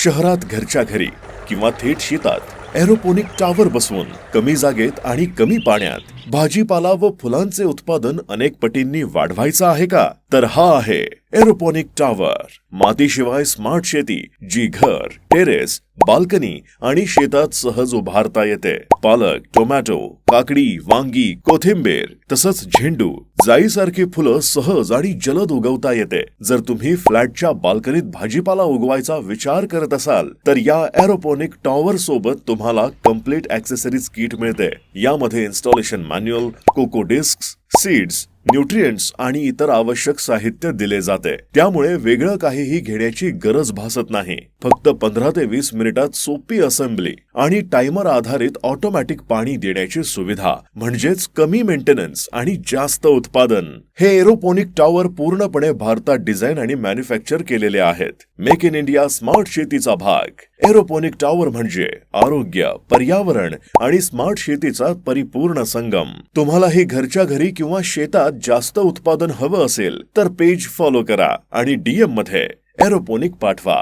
शहरात घरच्या घरी किंवा थेट शेतात एरोपोनिक टॉवर बसवून कमी जागेत आणि कमी पाण्यात भाजीपाला व फुलांचे उत्पादन अनेक पटींनी वाढवायचं आहे का? तर हा आहे एरोपोनिक टॉवर. मातीशिवाय स्मार्ट शेती जी घर, टेरेस, बाल्कनी आणि शेतात सहज उभारता येते. पालक, टोमॅटो, काकडी, वांगी, कोथिंबीर तसंच झेंडू, जाईसारखी फुलं सहज आणि जलद उगवता येते. जर तुम्ही फ्लॅटच्या बाल्कनीत भाजीपाला उगवायचा विचार करत असाल तर या एरोपोनिक टॉवर सोबत तुम्हाला कम्प्लीट ॲक्सेसरीज किट मिळते. यामध्ये installation manual, coco discs, seeds, nutrients आणि इतर आवश्यक साहित्य दिले जाते. त्यामुळे वेगळं काहीही घेण्याची गरज भासत नाही. फक्त 15 ते 20 मिनिटात सोपी असेंब्ली आणि टाइमर आधारित ऑटोमॅटिक पाणी देण्याची सुविधा, म्हणजेच कमी मेंटेनन्स आणि जास्त उत्पादन. हे एरोपोनिक टॉवर पूर्णपणे भारतात डिझाईन आणि मॅन्युफॅक्चर केलेले आहेत. मेक इन इंडिया स्मार्ट शेतीचा भाग. एरोपोनिक टॉवर म्हणजे आरोग्य, पर्यावरण आणि स्मार्ट शेतीचा परिपूर्ण संगम. तुम्हालाही घरच्या घरी किंवा शेतात जास्त उत्पादन हवं असेल तर पेज फॉलो करा आणि DM मध्ये एरोपोनिक पाठवा.